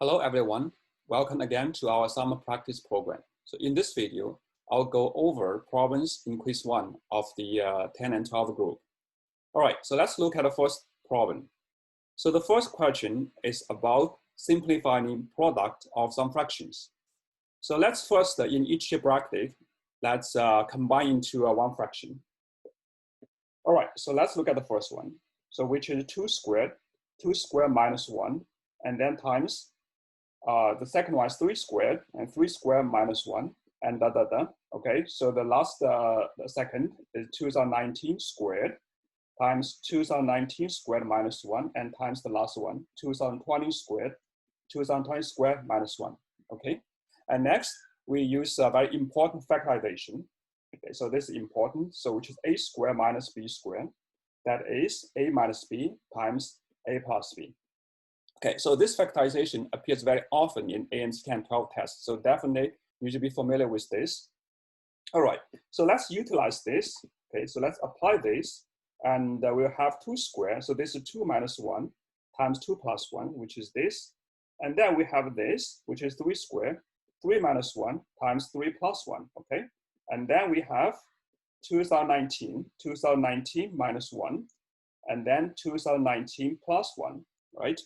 Hello everyone, welcome again to our summer practice program. So in this video, I'll go over problems in quiz 1 of the 10 and 12 group. All right, so let's look at the first problem. So the first question is about simplifying product of some fractions. So let's first, in each bracket, let's combine into one fraction. All right, so let's look at the first one. So which is 2 squared minus 1, and then times the second one is 3 squared, and 3 squared minus 1, and da da da. Okay, so the last, the second is 2019 squared times 2019 squared minus 1, and times the last one, 2020 squared minus 1. Okay, and next we use a very important factorization. Okay, so this is important. So which is a squared minus b squared. That is a minus b times a plus b. Okay, so this factorization appears very often in AMC10 12 tests. So definitely you should be familiar with this. All right, so let's utilize this. Okay, so let's apply this, and we'll have 2 squared. So this is 2 minus 1 times 2 plus 1, which is this. And then we have this, which is 3 squared, 3 minus 1 times 3 plus 1, okay? And then we have 2019 minus 1, and then 2019 plus 1, right?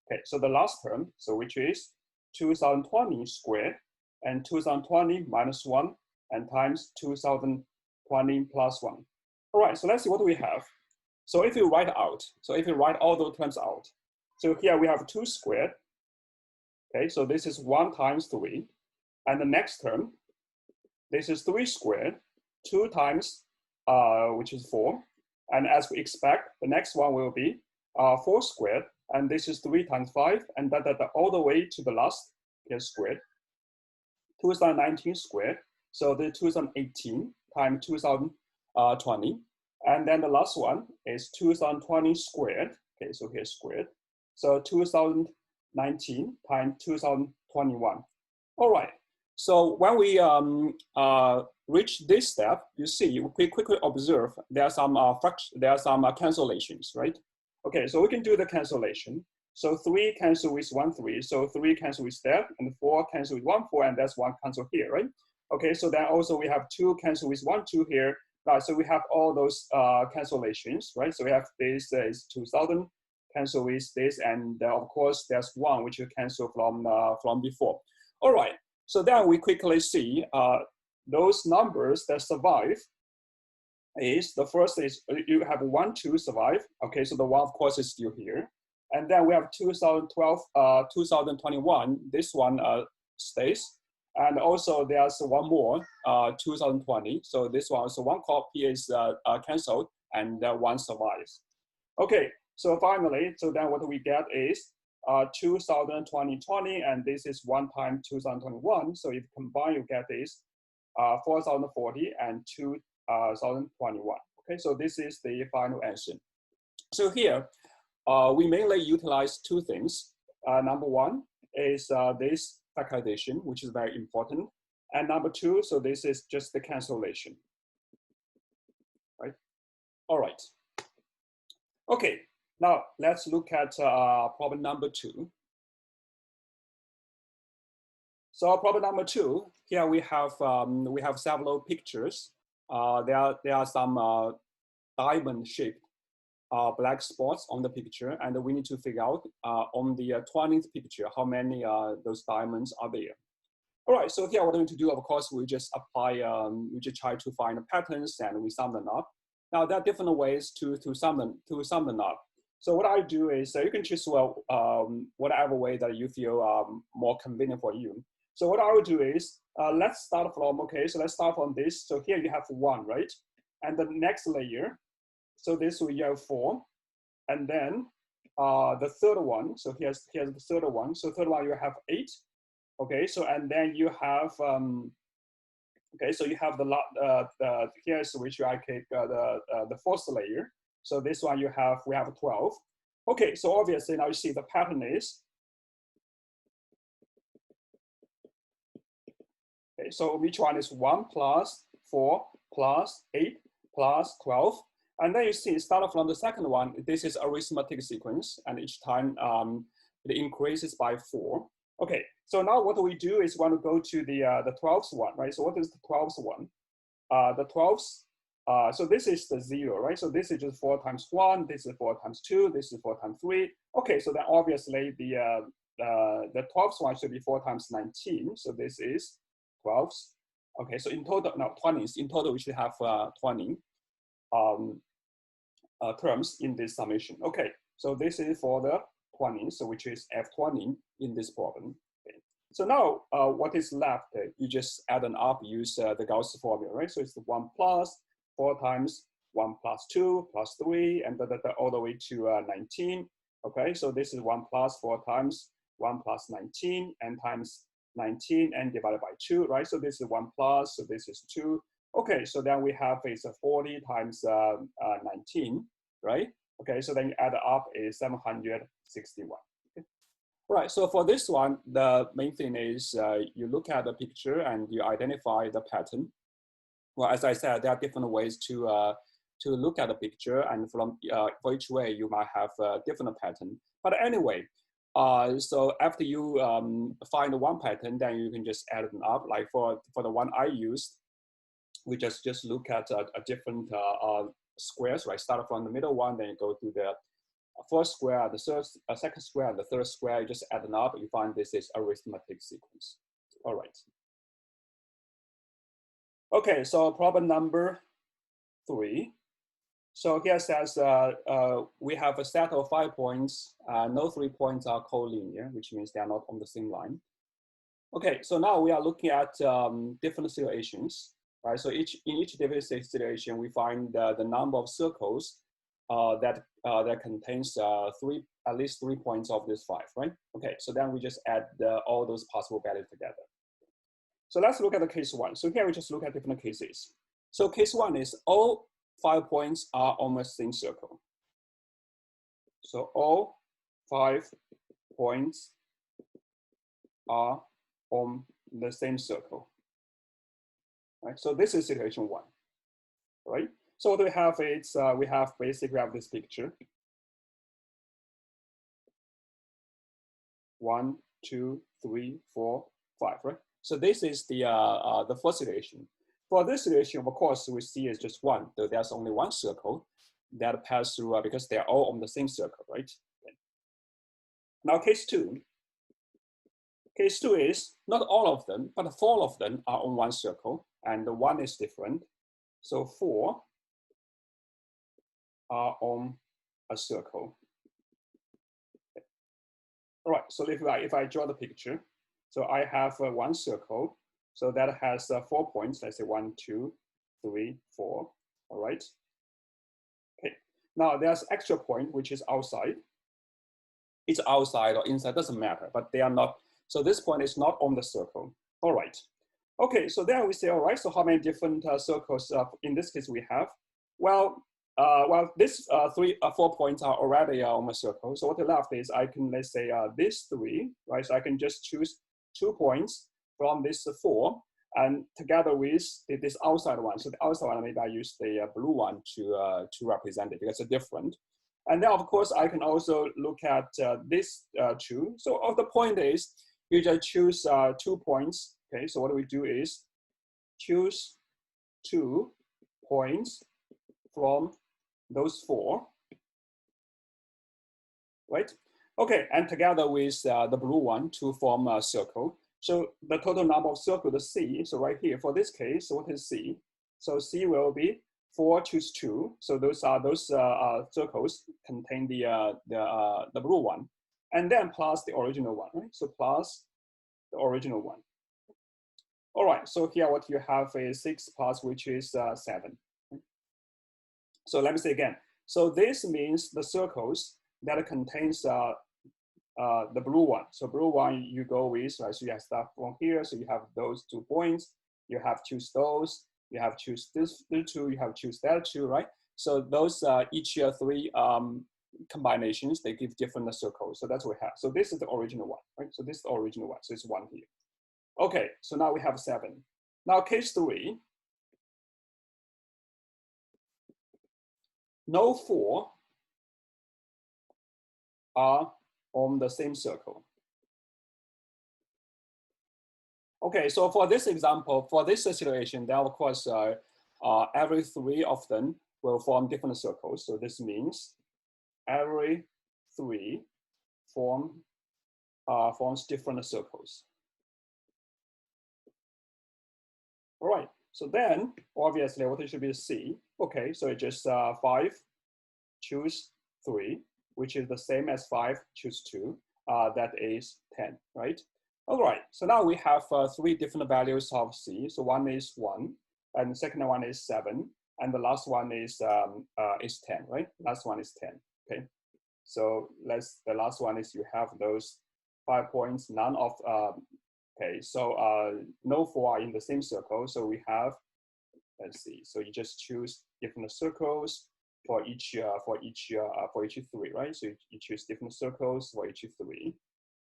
Okay, so the last term, so which is 2020 squared, and 2020 minus 1, and times 2020 plus 1. All right, so let's see what we have. So if you write out, all those terms out, so here we have 2 squared. Okay, so this is 1 times 3. And the next term, this is 3 squared, 2 times, which is 4. And as we expect, the next one will be 4 squared, and this is 3 times 5, and that all the way to the last is squared. 2019 squared, so the 2018 times 2020. And then the last one is 2020 squared. Okay, so here's squared. So 2019 times 2021. All right. So when we reach this step, you see, we quickly observe there are some cancellations, right? Okay, so we can do the cancellation. So 3 cancel with 1, 3. So 3 cancel with that, and 4 cancel with 1, 4, and that's 1 cancel here, right? Okay, so then also we have 2 cancel with 1, 2 here. Right, so we have all those cancellations, right? So we have this is 2000 cancel with this, and of course there's 1 which you cancel from before. All right, so then we quickly see those numbers that survive. Is the first is you have 1, 2 survive. Okay, so the 1 of course is still here, and then we have 2012, 2021. This one stays, and also there's 1 more, 2020. So this one, so 1 copy is canceled, and 1 survives. Okay, so finally, so then what we get is 2020, and this is 1 times 2021. So if you combine, you get this 4040 and 2021. Okay, so this is the final answer. So here, we mainly utilize 2 things. Number 1 is this factorization, which is very important. And number 2, so this is just the cancellation, right? All right. Okay, now let's look at problem number 2. So problem number 2, here we have several pictures. There are some diamond-shaped black spots on the picture, and we need to figure out on the 20th picture how many those diamonds are there. All right, so here what we're going to do, of course, we just apply, we just try to find the patterns and we sum them up. Now there are different ways to sum them up. So what I do is you can choose whatever way that you feel more convenient for you. So what I will do is let's start from, okay, so let's start from this. So here you have 1, right? And the next layer, so this will have 4. And then the third one, so here's the third one. So third one you have 8. Okay, so and then you have, okay, so you have the here's which I take the fourth layer. So this one we have 12. Okay, so obviously now you see the pattern is, okay, so which one is 1 plus 4 plus 8 plus 12. And then you see, starting from the second one, this is arithmetic sequence, and each time it increases by 4. Okay, so now what we do is want to go to the 12th one, right? So what is the 12th one? The 12th, so this is the 0, right? So this is just 4 times 1, this is 4 times 2, this is 4 times 3. Okay, so then obviously the 12th one should be 4 times 19. So this is 12th. Okay, so in total, no, 20s. In total, we should have 20 terms in this summation. Okay, so this is for the 20, so which is F20 in this problem. Okay. So now what is left? You just add them up, use the Gauss formula, right? So it's 1 plus 4 times 1 plus 2 plus 3, and all the way to 19. Okay, so this is 1 plus 4 times 1 plus 19, and times 19 and divided by 2, right? So this is 1 plus, so this is 2. Okay, so then we have is 40 times 19, right? Okay, so then you add up is 761. Okay. Right, so for this one, the main thing is you look at the picture and you identify the pattern. Well, as I said, there are different ways to look at the picture, and from for each way you might have a different pattern. But anyway, so after you find one pattern, then you can just add them up. Like for the one I used, we just look at a different squares, right? Start from the middle one, then you go to the first square, the second square, and the third square. You just add them up. You find this is arithmetic sequence. All right. Okay, so problem number 3. So here says we have a set of 5 points. No 3 points are collinear, which means they are not on the same line. Okay, so now we are looking at different situations, right? So in each different situation, we find the number of circles that contains at least 3 points of this 5, right? Okay, so then we just add all those possible values together. So let's look at the case 1. So here we just look at different cases. So case 1 is all 5 points are on the same circle. So all 5 points are on the same circle. Right? So this is situation 1. Right? So what we have is we have basically have this picture. 1, 2, 3, 4, 5. Right? So this is the first situation. For this situation, of course, we see is just 1. So there's only one circle that pass through because they're all on the same circle, right? Okay. Now case 2. Case 2 is not all of them, but 4 of them are on one circle, and the 1 is different. So 4 are on a circle. Okay. All right, so if I draw the picture, so I have one circle, so that has 4 points. Let's say 1, 2, 3, 4. All right. Okay. Now there's extra point which is outside. It's outside or inside, doesn't matter, but they are not. So this point is not on the circle. All right. Okay, so then we say, all right, so how many different circles in this case we have? Well, this 4 points are already on a circle. So what left is I can, let's say this 3, right? So I can just choose 2 points from this 4 and together with this outside one. So the outside one, maybe I use the blue one to represent it because it's different. And then of course I can also look at this 2. So the point is you just choose 2 points. Okay, so what we do is choose 2 points from those 4, right? Okay, and together with the blue one to form a circle. So the total number of circles, the C, so right here, for this case, so what is C? So C will be 4 choose 2. So those are those circles contain the blue one. And then plus the original one, right? So plus the original one. All right, so here what you have is 6 plus, which is 7. So let me say again. So this means the circles that contains the blue one. So blue one you go with, right? So you have stuff from here. So you have those 2 points. You have choose those. You have choose this 2. You have choose that 2, right? So those each 3 combinations, they give different circles. So that's what we have. So this is the original one, right? So this is the original one. So it's 1 here. Okay, so now we have 7. Now case 3, no 4 are on the same circle. Okay, so for this example, for this situation, then of course, every three of them will form different circles. So this means every three forms different circles. All right, so then obviously what it should be C. Okay, so it's just 5, choose 3, which is the same as 5, choose 2. That is 10, right? All right, so now we have 3 different values of C. So one is 1, and the second one is 7, and the last one is 10, right? Last one is 10, okay? So the last one is you have those 5 points, none of, okay, so no 4 are in the same circle. So we have, let's see, so you just choose different circles for each 3, right? So you choose different circles for each 3.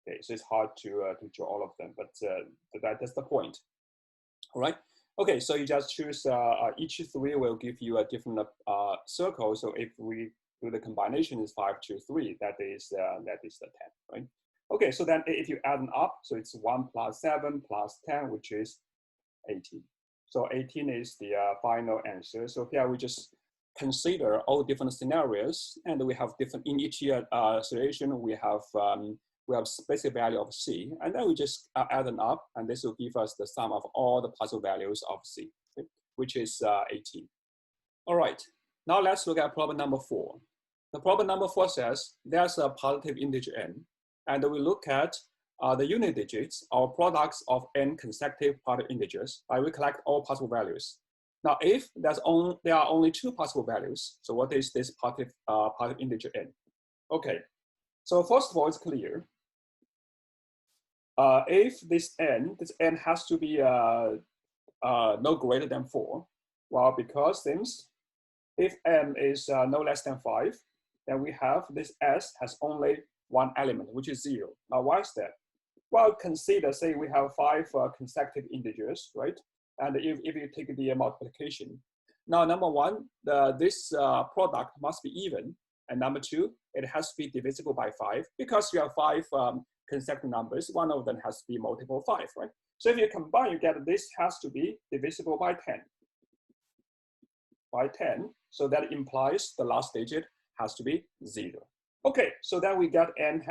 Okay, so it's hard to draw all of them, but that's the point. All right. Okay, so you just choose each 3 will give you a different circle. So if we do the combination is 5, 2, 3, that is the 10, right? Okay, so then if you add them up, so it's 1 plus 7 plus 10, which is 18. So 18 is the final answer. So here we just consider all different scenarios, and we have different in each situation. We have specific value of C, and then we just add them up, and this will give us the sum of all the possible values of C, okay, which is 18. All right, now let's look at problem number 4. The problem number 4 says there's a positive integer n, and we look at the unit digits or products of n consecutive positive integers. We collect all possible values. Now, if there are only 2 possible values, so what is this positive integer n? Okay, so first of all, it's clear. If this n has to be no greater than 4, well, because since if n is no less than 5, then we have this s has only 1 element, which is 0. Now, why is that? Well, consider, say we have 5 consecutive integers, right? And if you take the multiplication, now number 1, this product must be even, and number 2, it has to be divisible by 5, because you have 5 consecutive numbers, one of them has to be multiple 5, right? So if you combine, you get this has to be divisible by 10. By 10, so that implies the last digit has to be 0. Okay, so then we get n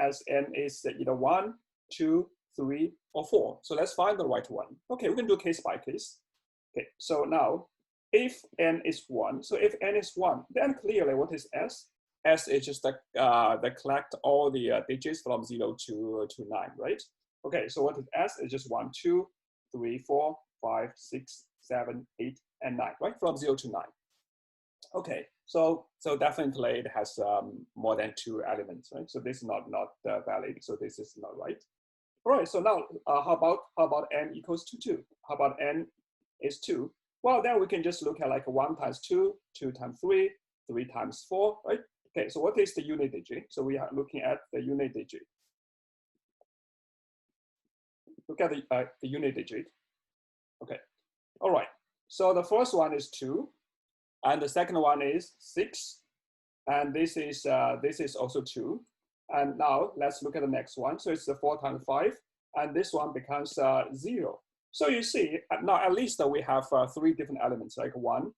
is either 1, 2, 3, or 4. So let's find the right one. Okay, we can do case by case. Okay, so now if n is 1, so if n is 1, then clearly what is s? S is just the collect all the digits from 0 to 9, right? Okay, so what is s? It's just 1, 2, 3, 4, 5, 6, 7, 8, and 9, right? From 0 to 9. Okay, so definitely it has more than 2 elements, right? So this is not valid. So this is not right. All right. So now how about n equals to 2? How about n is 2? Well, then we can just look at like 1 times 2, 2 times 3, 3 times 4, right? Okay. So what is the unit digit? So we are looking at the unit digit. Look at the unit digit. Okay. All right. So the first one is 2. And the second one is 6, and this is also 2. And now let's look at the next one. So it's the 4 times 5, and this one becomes 0. So you see, now at least we have 3 different elements, like 1,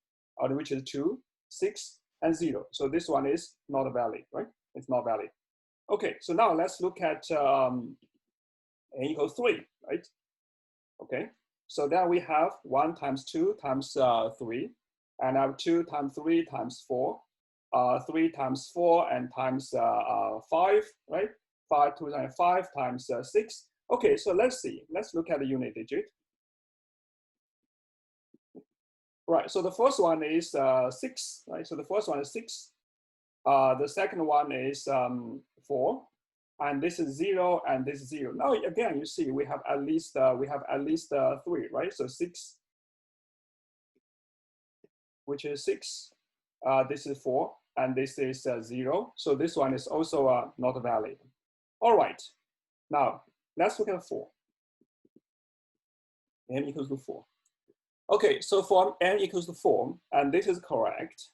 which is 2, 6, and 0. So this one is not valid, right? It's not valid. Okay, so now let's look at n equals 3, right? Okay, so then we have 1 times 2 times 3. And I have 2 times 3 times 4, 3 times 4 and times 5, right? 5, 2 times 5 times 6. Okay, so let's see. Let's look at the unit digit. Right, so the first one is 6, right? So the first one is 6. The second one is 4. And this is 0, and this is 0. Now, again, you see we have at least 3, right? So 6. Which is 6, this is 4, and this is 0. So this one is also not valid. All right, now let's look at 4. N equals to 4. Okay, so for n equals to 4, and this is correct,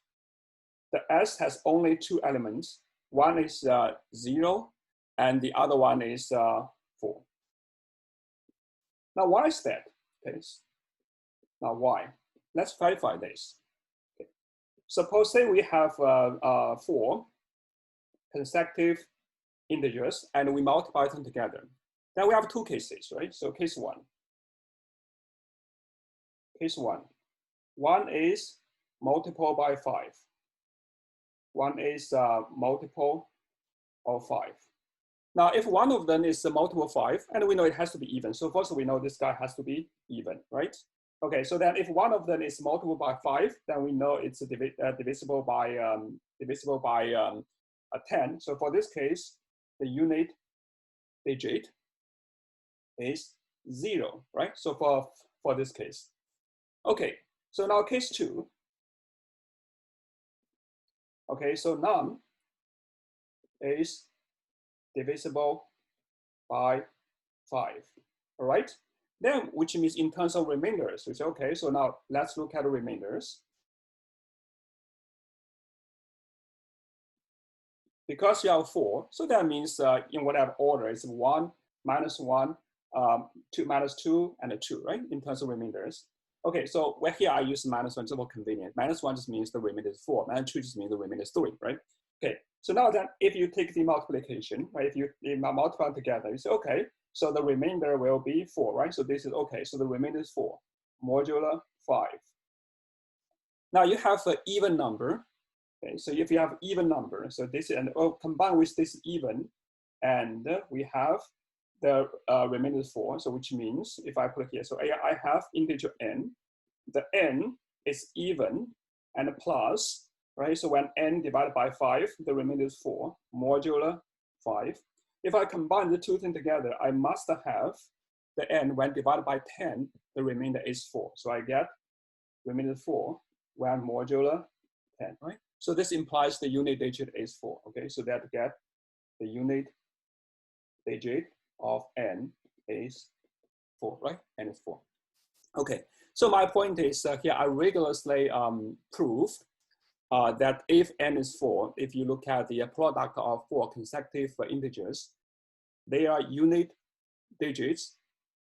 the S has only 2 elements. One is 0, and the other one is 4. Now, why is that? Okay. Now, why? Let's verify this. Okay. Suppose say we have 4 consecutive integers and we multiply them together. Then we have 2 cases, right? So case 1. Case 1. One is multiple by 5. One is multiple of 5. Now, if one of them is a multiple of 5, and we know it has to be even. So first we know this guy has to be even, right? Okay, so then if one of them is multiple by 5, then we know it's divisible by 10. So for this case, the unit digit is 0, right? So for this case. Okay, so now case 2. Okay, so none is divisible by 5, all right? Then, which means in terms of remainders, we say, okay, so now let's look at the remainders. Because you have 4, so that means in whatever order, it's 1, minus 1, 2, minus 2, and a 2, right? In terms of remainders. Okay, so well, here I use minus 1 just for convenience. Minus 1 just means the remainder is 4. Minus 2 just means the remainder is 3, right? Okay, so now then if you take the multiplication, right? If you multiply them together, you say, okay, so the remainder will be 4, right? So this is okay, so the remainder is 4, modular 5. Now you have an even number. Okay, so if you have even number, so this and combined with this even, and we have the remainder is 4. So which means if I put here, so I have integer n, the n is even and plus, right? So when n divided by 5, the remainder is 4, modular 5. If I combine the two things together, I must have the n when divided by 10, the remainder is 4. So I get remainder 4 when modular 10, right? So this implies the unit digit is 4, okay? So that get the unit digit of n is 4, right? N is 4. Okay, so my point is here I rigorously prove that if n is 4, if you look at the product of 4 consecutive integers, their unit digits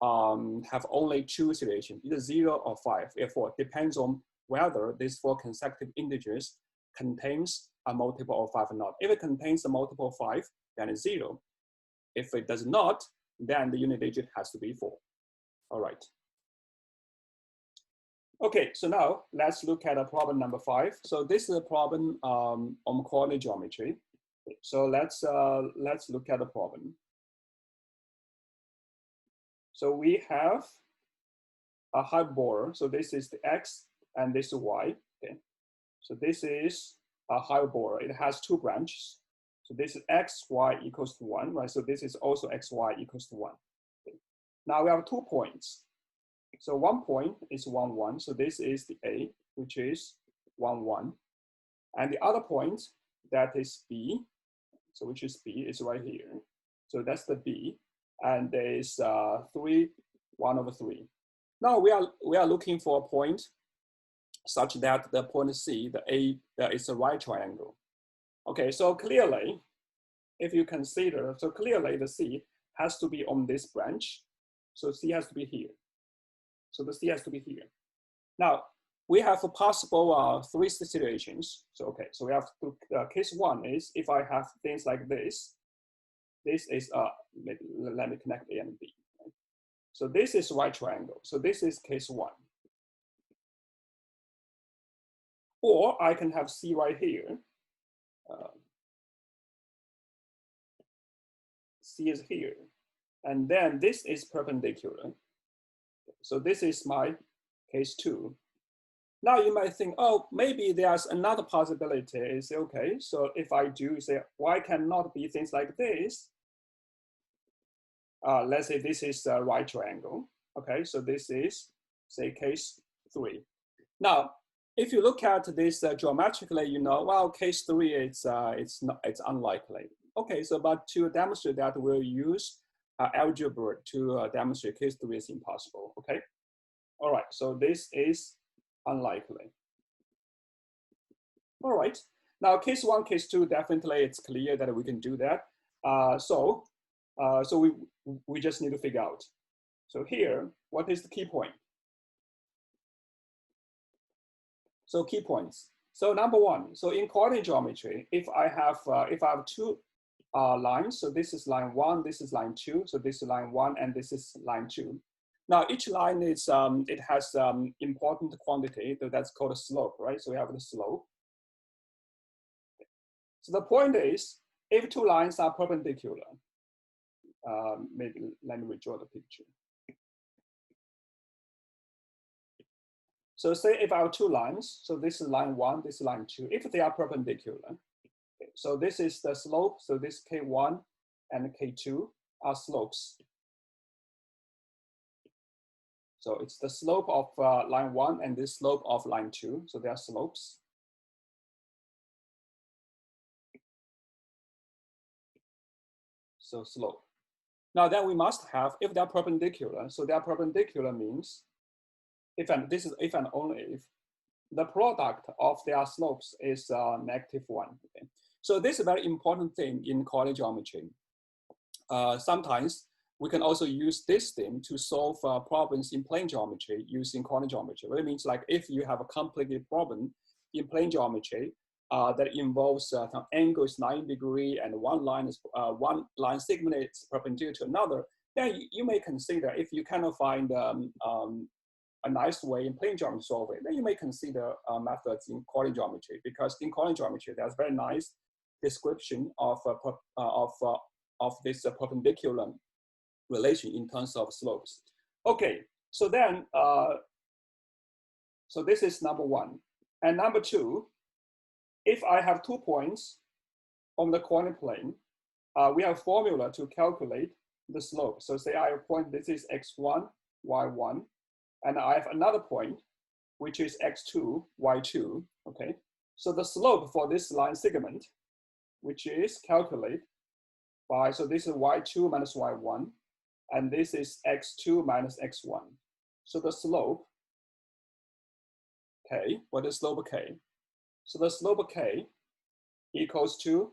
have only 2 situations, either 0 or 5. Therefore, it depends on whether these 4 consecutive integers contains a multiple of 5 or not. If it contains a multiple of 5, then it's 0. If it does not, then the unit digit has to be 4. All right. Okay, so now let's look at problem number 5. So this is a problem on coordinate geometry. So let's look at the problem. So we have a hyperbola. So this is the x and this is y. Okay. So this is a hyperbola. It has 2 branches. So this is x, y equals to 1, right? So this is also x, y equals to 1. Okay. Now we have 2 points. So one point is 1, 1. So this is the A, which is 1, 1. And the other point, that is B. So which is B, is right here. So that's the B. And there is 3, 1 over 3. Now we are looking for a point such that the point C, the A, is a right triangle. Okay, so clearly, if you consider, so clearly the C has to be on this branch. So C has to be here. So the C has to be here. Now, we have a possible 3 situations. So, okay, so we have to, case 1 is if I have things like this. This is, let me connect A and B. Right? So this is right triangle. So this is case 1. Or I can have C right here. C is here. And then this is perpendicular. So this is my case 2. Now you might think, oh, maybe there's another possibility. Is okay, so if I do say, why cannot be things like this? Let's say this is a right triangle. Okay, so this is, say, case 3. Now, if you look at this geometrically, you know, well, case 3, it's unlikely. Okay, so but to demonstrate that, we'll use algebra to demonstrate case 3 is impossible. Okay, all right, so this is unlikely. All right, now case 1, case 2, definitely it's clear that we can do that. So we just need to figure out. So here, what is the key point? So key points. So number one, so in coordinate geometry, if I have two lines, so this is line one, this is line two, so this is line one, and this is line two. Now each line is it has important quantity, so that's called a slope, right? So we have the slope. So the point is, if two lines are perpendicular, maybe let me redraw the picture. So say if I have two lines, so this is line one, this is line two, if they are perpendicular, okay, so this is the slope, so this K1 and K2 are slopes. So it's the slope of line one and this slope of line two, so they are slopes. So slope. Now then we must have, if they are perpendicular, so they are perpendicular means, if and this is if and only if, the product of their slopes is -1. Okay? So this is a very important thing in coordinate geometry. Sometimes we can also use this thing to solve problems in plane geometry using coordinate geometry. What it means, like if you have a complicated problem in plane geometry that involves some angle is 90 degrees and one line segment is perpendicular to another, then you may consider, if you cannot find a nice way in plane geometry to solve it, then you may consider methods in coordinate geometry, because in coordinate geometry there's very nice description of this perpendicular relation in terms of slopes. Okay, so then, so this is number one. And number two, if I have 2 points on the coordinate plane, we have a formula to calculate the slope. So say I have a point, this is x1, y1, and I have another point, which is x2, y2, okay? So the slope for this line segment, which is calculated by, so this is y2 minus y1, and this is x2 minus x1. So the slope, k, what is slope k? So the slope k equals to,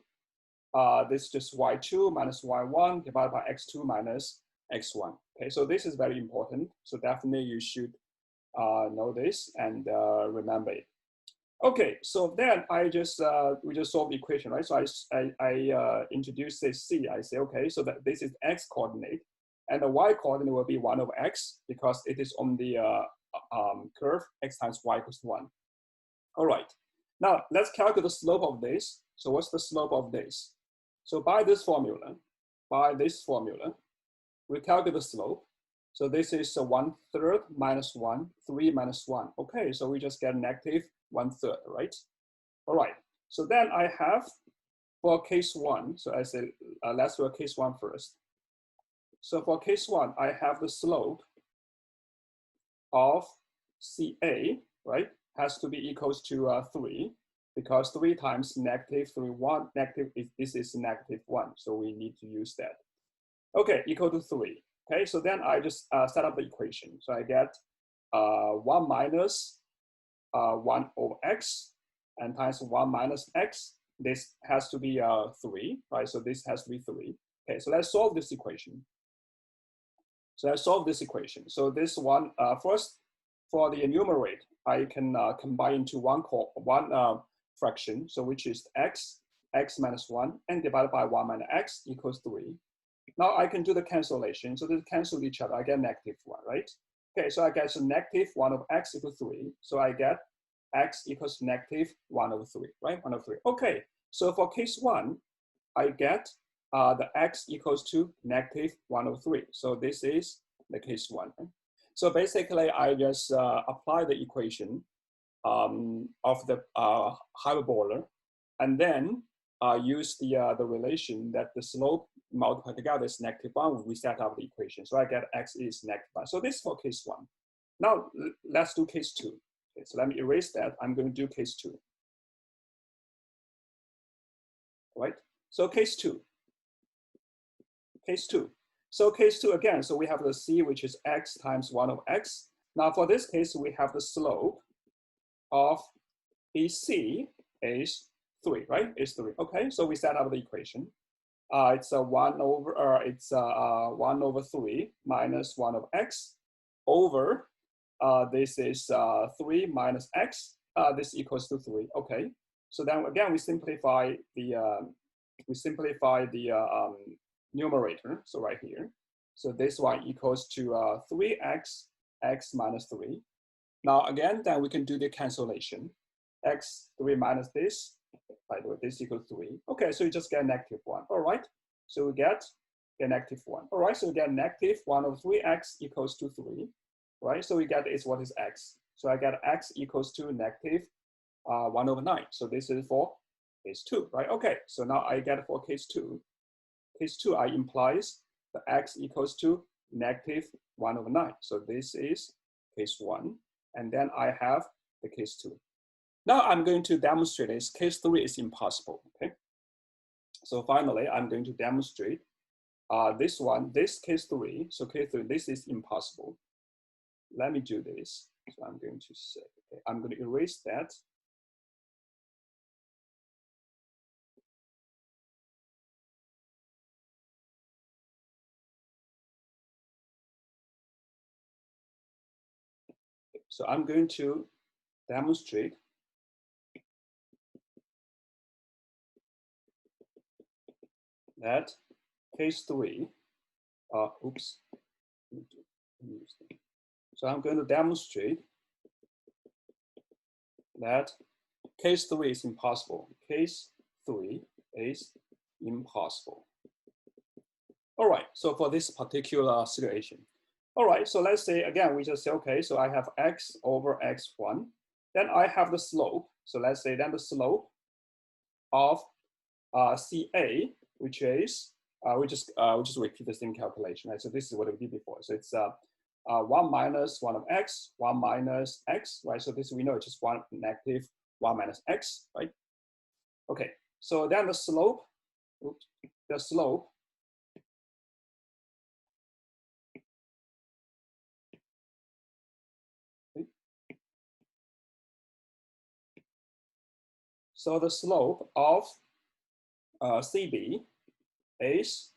this is just y2 minus y1 divided by x2 minus x1. Okay, so this is very important. So definitely you should know this and remember it. Okay, so then I just we just solve the equation, right? So I introduce this c. I say, okay, so that this is x coordinate, and the y coordinate will be 1 over x because it is on the curve x times y equals 1. All right, now let's calculate the slope of this. So what's the slope of this? So by this formula, we calculate the slope. So this is 1/3 minus 1, 3 minus 1. Okay, so we just get -1/3, right? All right, so then I have for case 1, so I say, let's do a case 1 first. So for case 1, I have the slope of CA, right, has to be equals to 3, because 3 times -3, 1, this is -1, so we need to use that. Okay, equal to 3. Okay, so then I just set up the equation. So I get 1 minus 1 over x and times 1 minus x. This has to be 3, right? So this has to be 3. Okay, so let's solve this equation. So let's solve this equation. So this one, first, for the numerator, I can combine into one fraction, so which is x minus 1, and divided by 1 minus x equals 3. Now I can do the cancellation. So they cancel each other. I get -1, right? Okay, so I get -1 over x equals 3. So I get x equals -1 over 3, right? 1 over 3. Okay, so for case 1, I get the x equals to -1 over 3. So this is the case 1. Right? So basically, I just apply the equation of the hyperbola, and then use the relation that the slope multiplied together is -1. We set up the equation. So I get x is -1. So this is for case 1. Now let's do case 2. Okay, so let me erase that. I'm going to do case 2. All right. So case 2. Case 2. So case 2 again. So we have the c, which is x times 1 over x. Now for this case, we have the slope of BC is 3, right? Is 3. Okay. So we set up the equation. it's a 1 over 3 minus 1 of x over, this is 3 minus x, this equals to 3, okay. So then again, we simplify the numerator, so right here. So this one equals to 3x, x minus 3. Now again, then we can do the cancellation. X, 3 minus this, by the way, this equals 3. Okay, so you just get negative 1, all right? So we get a negative 1. All right, so we get negative 1 over 3x equals to 3, right? So we get is what is x. So I get x equals to negative 1 over 9. So this is for case 2, right? Okay, so now I get for case 2. Case 2, I implies the x equals to negative 1 over 9. So this is case 1. And then I have the case 2. Now I'm going to demonstrate this. Case 3 is impossible, okay? So finally, I'm going to demonstrate this one, this case 3. So case 3, this is impossible. Let me do this. So I'm going to say, okay, I'm going to erase that. So I'm going to demonstrate that case 3, oops. So I'm going to demonstrate that case 3 is impossible. Case 3 is impossible. All right, so for this particular situation. All right, so let's say, again, we just say, okay, so I have x over x1. Then I have the slope. So let's say then the slope of CA, which is, we just repeat the same calculation, right? So this is what we did before. So it's 1 minus 1 of x, 1 minus x, right? So this we know it's just 1 negative 1 minus x, right? Okay, so then the slope, oops, the slope so the slope of CB is,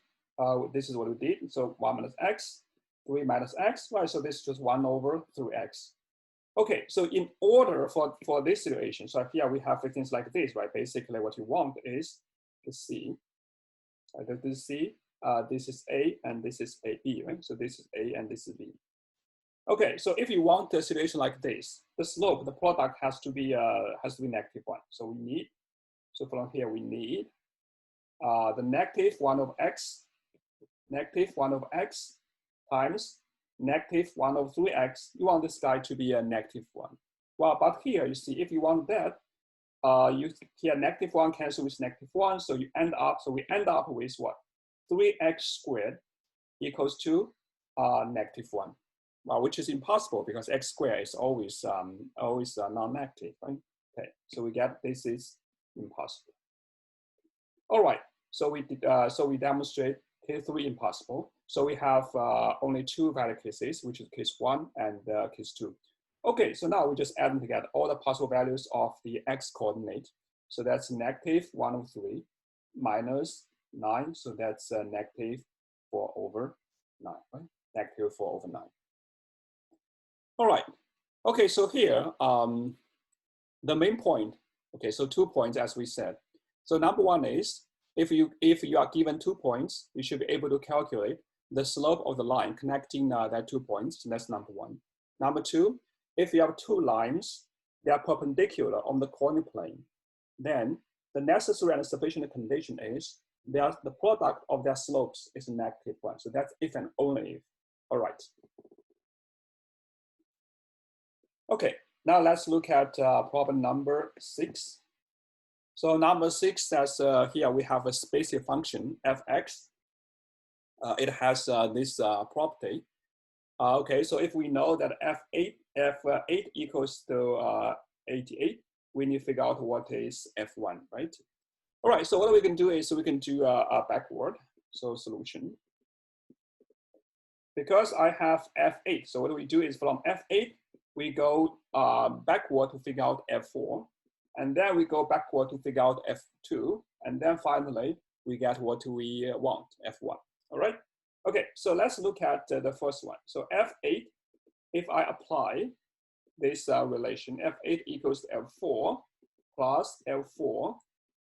this is what we did. So 1 minus x, 3 minus x, right? So this is just 1 over 3x. Okay, so in order for this situation, so here we have things like this, right? Basically what you want is the C. This is C, this is A, and this is AB, right? So this is A and this is B. Okay, so if you want a situation like this, the slope, the product has to be negative 1. So we need, so from here we need the negative 1 of x, negative 1 of x times negative 1 over 3x. You want this guy to be a negative 1. Well, but here you see, if you want that, here negative 1 cancel with negative 1, so we end up with what? 3x squared equals to negative 1. Well, which is impossible because x squared is always non-negative, right? Okay, so we get this is impossible. All right, so we demonstrate case 3 impossible. So we have only 2 valid cases, which is case 1 and case 2. Okay, so now we just add them together, all the possible values of the x coordinate. So that's negative 1 over 3 minus 9. So that's negative 4 over 9, right? Negative 4 over 9. All right. Okay, so here, the main point, okay, so 2 points as we said. So number 1 is, if you are given 2 points, you should be able to calculate the slope of the line connecting that 2 points. So that's number 1. Number 2, if you have 2 lines, they are perpendicular on the coordinate plane, then the necessary and sufficient condition is the product of their slopes is negative 1. So that's if and only if. All right. Okay, now let's look at problem number 6. So number 6 says here we have a spatial function fx. It has this property. Okay, so if we know that f8 equals to 88, we need to figure out what is f1, right? All right, so what we can do is we can do a backward, so solution. Because I have f8, so what we do is from f8, we go backward to figure out f4, and then we go backward to figure out f2, and then finally we get what we want, F1, all right? Okay, so let's look at the first one. So F8, if I apply this relation, F8 equals to F4 plus F4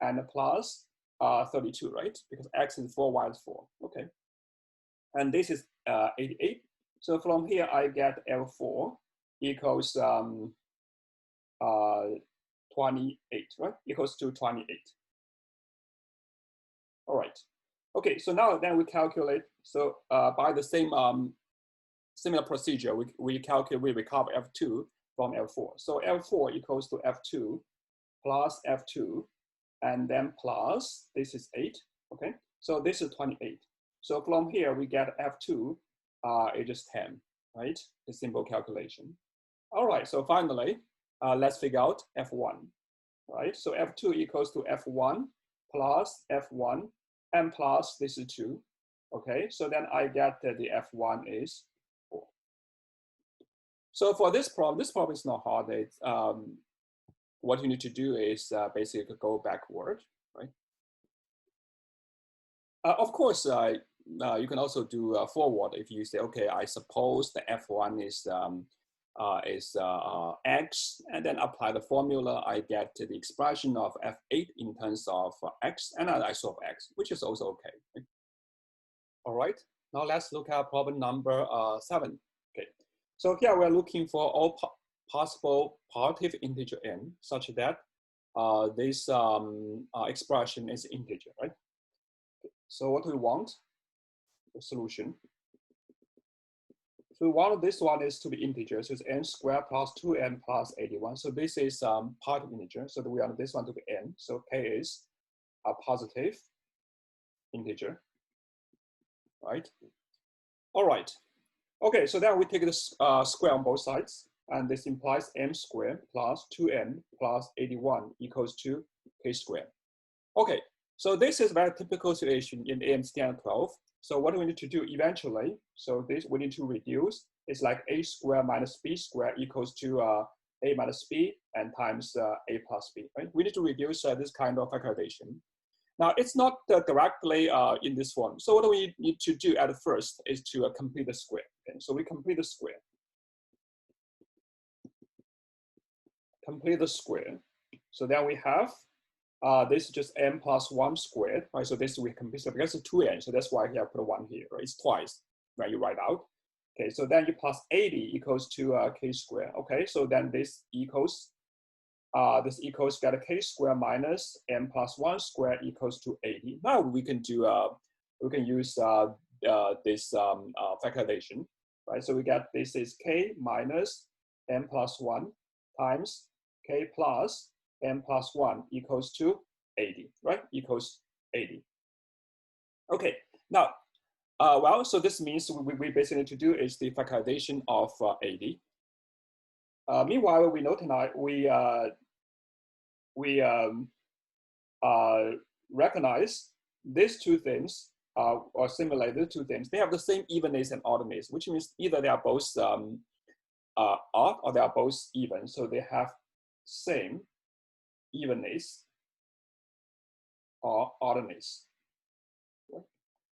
and plus 32, right? Because X is 4, Y is 4, okay. And this is 88. So from here, I get F4 equals 28, right? Equals to 28. All right. Okay, so now then we calculate. So by the same similar procedure, we recover F2 from F4. So F4 equals to F2 plus F2, and then plus, this is 8, okay? So this is 28. So from here, we get F2, it is 10, right? The simple calculation. All right, so finally, let's figure out F1, right? So F2 equals to F1 plus F1 and plus this is 2, okay? So then I get that the F1 is 4. So for this problem is not hard. It's, what you need to do is basically go backward, right? Of course, you can also do forward if you say, okay, I suppose the F1 is X, and then apply the formula, I get the expression of F8 in terms of X, and I solve X, which is also okay. Right? All right, now let's look at problem number 7. Okay, so here we're looking for all possible positive integer n such that this expression is integer, right? So what do we want? The solution. So we want this one is to be integer, so it's n squared plus 2n plus 81. So this is positive integer, so we want this one to be n. So k is a positive integer, right? All right. Okay, so then we take the square on both sides, and this implies m squared plus 2n plus 81 equals to k squared. Okay, so this is a very typical situation in AMC10 12. So what do we need to do eventually? So this we need to reduce. It's like a squared minus b squared equals to a minus b and times a plus b, right? We need to reduce this kind of factorization. Now, it's not directly in this form. So what we need to do at first is to complete the square. Okay? So we complete the square. Complete the square. So then we have, this is just n plus 1 squared, right? So this we complete, so because it's 2n, so that's why I put a 1 here, right? It's twice, right? You write out. Okay, so then you plus 80 equals to k squared. Okay, so then this equals get a k squared minus n plus 1 squared equals to 80. Now we can do we can use this factorization, right? So we get this is k minus n plus 1 times k plus n plus 1 equals to 80, right? Equals 80. Okay, now, well, so this means we basically need to do is the factorization of 80. Meanwhile, we note tonight we recognize these two things, or similar, the two things, they have the same evenness and oddness, which means either they are both odd or they are both even. So they have same evenness or oddness.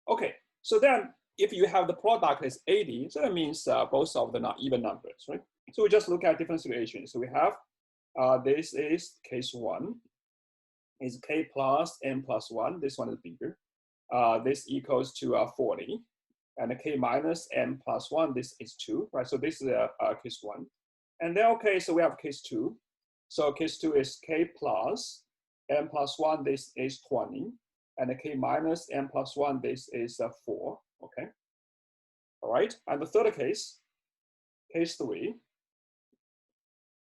Okay, so then if you have the product is 80, so that means both of them are even numbers, right? So we just look at different situations. So we have this is case 1, is k plus n plus 1. This one is bigger. This equals to 40. And k minus n plus 1, this is 2, right? So this is case 1. And then, okay, so we have case 2. So case 2 is k plus n plus 1, this is 20. And k minus n plus 1, this is 4, okay? All right, and the third case, case 3,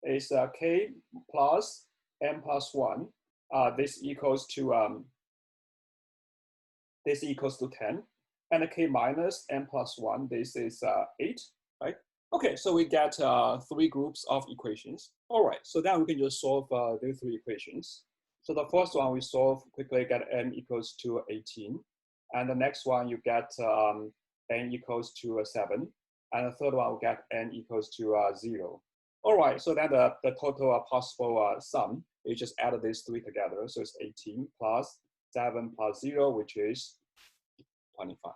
is k plus n plus 1. This equals to 10. And k minus n plus 1, this is 8, right? Okay, so we get 3 groups of equations. All right, so then we can just solve these 3 equations. So the first one we solve quickly, get n equals to 18. And the next one you get n equals to 7. And the third one we get n equals to 0. All right, so then the total possible sum, you just add these 3 together. So it's 18 plus 7 plus 0, which is 25.